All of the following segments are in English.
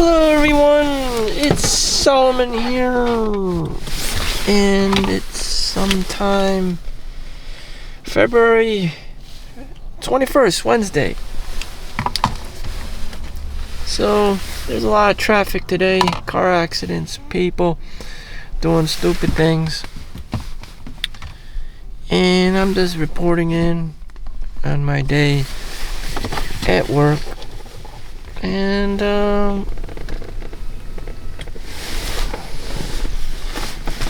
Hello everyone, it's Solomon here, and it's sometime February 21st, Wednesday. So, there's a lot of traffic today, car accidents, people doing stupid things, and I'm just reporting in on my day at work. And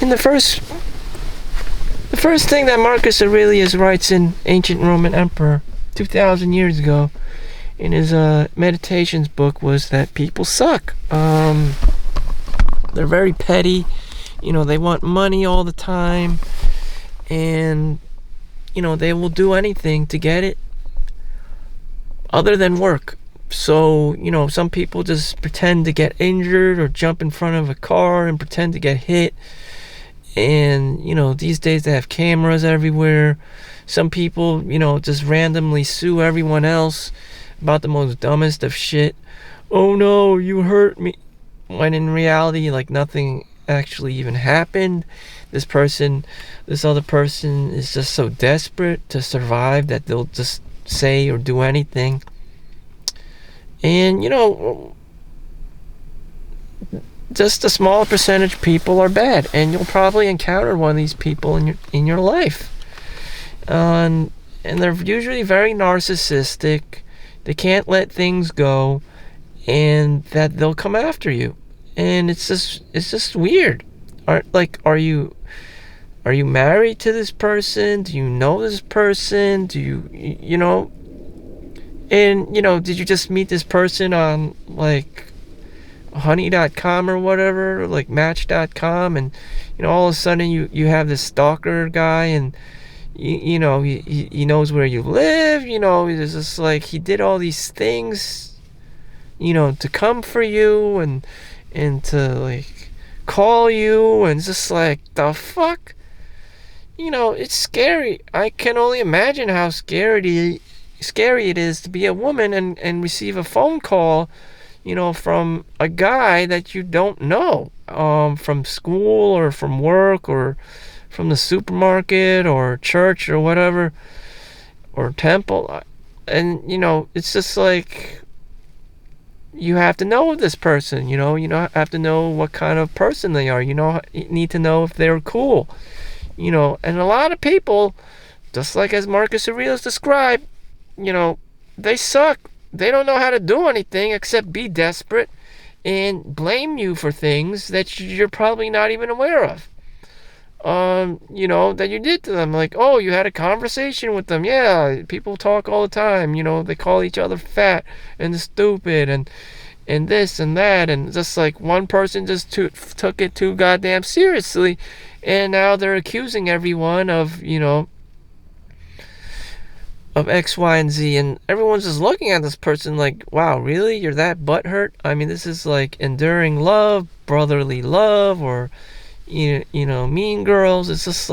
in the first thing that Marcus Aurelius writes in Ancient Roman Emperor 2,000 years ago in his meditations book was that people suck. They're very petty, they want money all the time, and they will do anything to get it other than work. So, some people just pretend to get injured or jump in front of a car and pretend to get hit. And, these days they have cameras everywhere. Some people, just randomly sue everyone else about the most dumbest of shit. Oh no, you hurt me. When in reality, nothing actually even happened. This other person is just so desperate to survive that they'll just say or do anything. And, just a small percentage of people are bad, and you'll probably encounter one of these people in your life. And they're usually very narcissistic. They can't let things go, and that they'll come after you. And it's just weird. Are you married to this person? Do you know this person? Do you And, did you just meet this person on, honey.com or whatever, match.com, and, all of a sudden you have this stalker guy, and, he knows where you live, it's just he did all these things, to come for you, and to, call you, and it's just the fuck? It's scary. I can only imagine how scary it is to be a woman and receive a phone call, from a guy that you don't know, from school or from work or from the supermarket or church or whatever, or temple. And, it's just you have to know this person, you have to know what kind of person they are, you need to know if they're cool, and a lot of people, just as Marcus Aurelius described, they suck. They don't know how to do anything except be desperate and blame you for things that you're probably not even aware of. That you did to them. Oh, you had a conversation with them. Yeah, people talk all the time. They call each other fat and stupid and this and that. And just one person just took it too goddamn seriously. And now they're accusing everyone of, of X, Y, and Z, and everyone's just looking at this person wow, really? You're that butthurt? I mean, this is enduring love, brotherly love, or, Mean Girls. It's just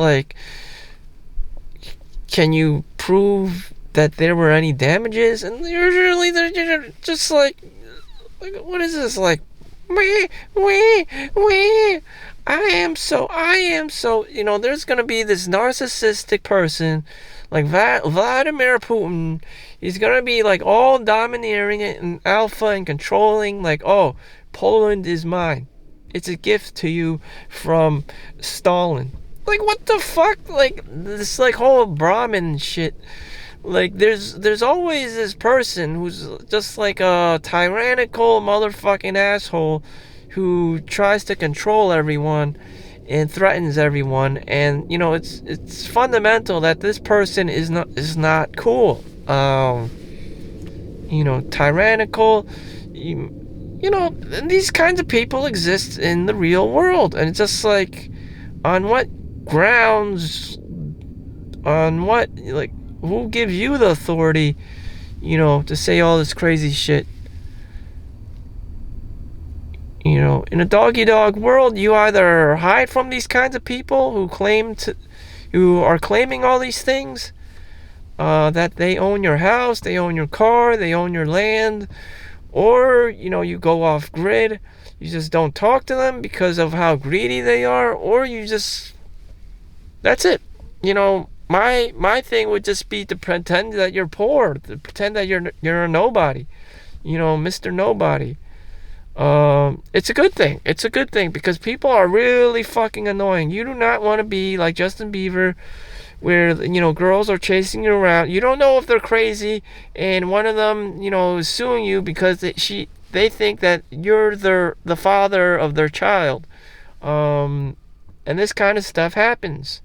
can you prove that there were any damages? And usually they're just what is this? I am so, there's gonna be this narcissistic person Vladimir Putin. He's gonna be all domineering and alpha and controlling, oh, Poland is mine, it's a gift to you from Stalin. What the fuck? This whole Brahmin shit. There's always this person who's just a tyrannical motherfucking asshole who tries to control everyone and threatens everyone, and it's fundamental that this person is not cool. Tyrannical. These kinds of people exist in the real world, and it's just on what grounds? On what who gives you the authority, to say all this crazy shit? In a dog-eat-dog world, you either hide from these kinds of people who are claiming all these things, that they own your house, they own your car, they own your land, or, you go off grid, you just don't talk to them because of how greedy they are, or that's it. My thing would just be to pretend that you're poor, to pretend that you're a nobody, Mr. Nobody. It's a good thing. It's a good thing because people are really fucking annoying. You do not want to be like Justin Bieber, where girls are chasing you around. You don't know if they're crazy, and one of them is suing you because they think that you're the father of their child. And this kind of stuff happens.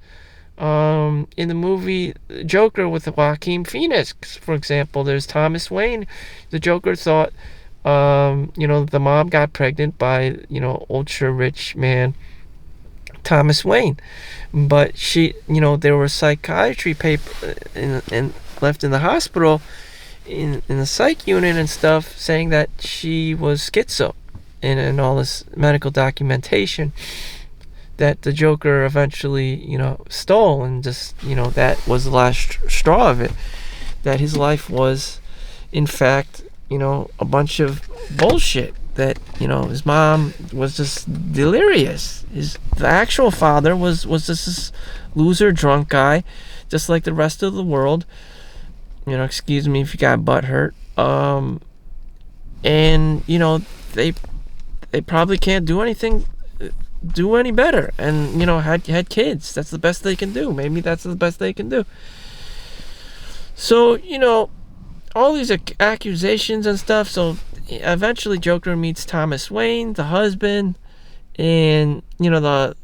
In the movie Joker with Joaquin Phoenix, for example, there's Thomas Wayne. The Joker thought the mom got pregnant by ultra rich man Thomas Wayne, but she there were psychiatry paper in left in the hospital in the psych unit and stuff saying that she was schizo, and all this medical documentation that the Joker eventually stole, and just that was the last straw of it, that his life was in fact a bunch of bullshit, that his mom was just delirious. The actual father was just this loser drunk guy, just like the rest of the world. Excuse me if you got butt hurt. And they probably can't do any better, and had kids. That's the best they can do. Maybe that's the best they can do. So all these accusations and stuff. So eventually Joker meets Thomas Wayne, the husband, and the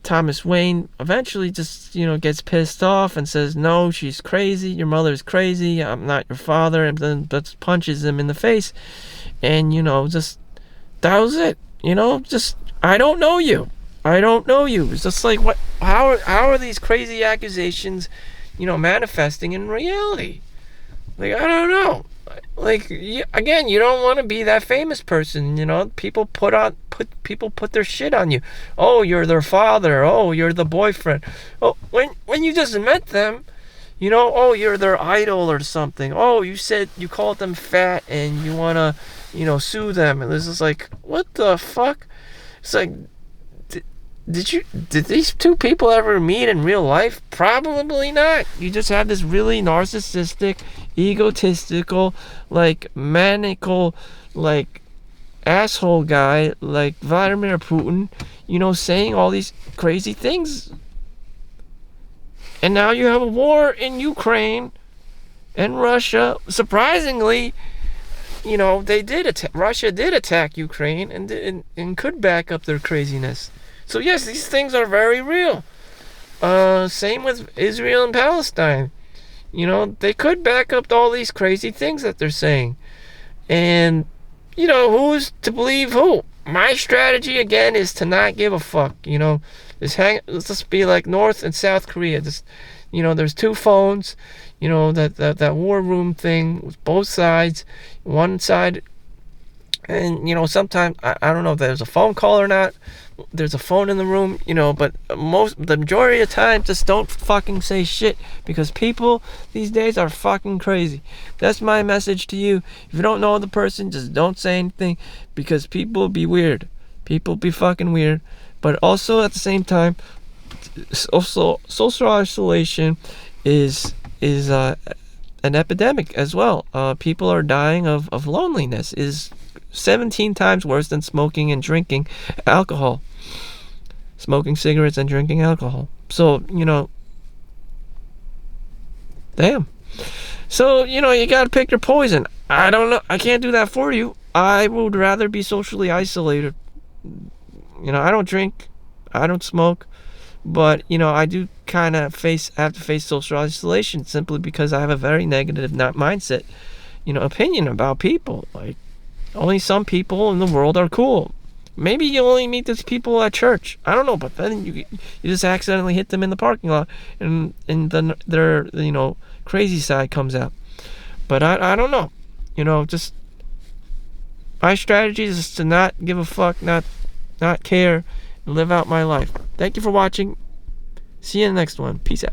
Thomas Wayne eventually just gets pissed off and says, no, she's crazy, your mother's crazy, I'm not your father, and then just punches him in the face. And just that was it. Just I don't know you. It's just like, what? How are these crazy accusations manifesting in reality? Like, I don't know. Like, again, you don't want to be that famous person. People put their shit on you. Oh, you're their father. Oh, you're the boyfriend. Oh, when you just met them, oh, you're their idol or something. Oh, you called them fat and you want to sue them. And this is like, what the fuck? It's like, did these two people ever meet in real life? Probably not. You just have this really narcissistic, egotistical, like maniacal, like asshole guy like Vladimir Putin, saying all these crazy things. And now you have a war in Ukraine and Russia. Surprisingly, Russia did attack Ukraine and could back up their craziness. So yes, these things are very real. Same with Israel and Palestine. They could back up all these crazy things that they're saying. And, who's to believe who? My strategy, again, is to not give a fuck. Let's just be like North and South Korea. Just, there's two phones. That war room thing with both sides. One side, and, sometimes, I don't know if there's a phone call or not. There's a phone in the room, but the majority of the time, just don't fucking say shit, because people these days are fucking crazy. That's my message to you. If you don't know the person, just don't say anything, because people be weird. People be fucking weird. But also at the same time, also social isolation is an epidemic as well. People are dying of loneliness. Is 17 times worse than smoking and drinking alcohol. Smoking cigarettes and drinking alcohol. So, damn. So, you gotta pick your poison. I don't know. I can't do that for you. I would rather be socially isolated. I don't drink. I don't smoke. But, I do kind of have to face social isolation simply because I have a very negative mindset, opinion about people. Like, only some people in the world are cool. Maybe you only meet these people at church. I don't know, but then you just accidentally hit them in the parking lot, and then their crazy side comes out. But I don't know. Just my strategy is to not give a fuck, not care, and live out my life. Thank you for watching. See you in the next one. Peace out.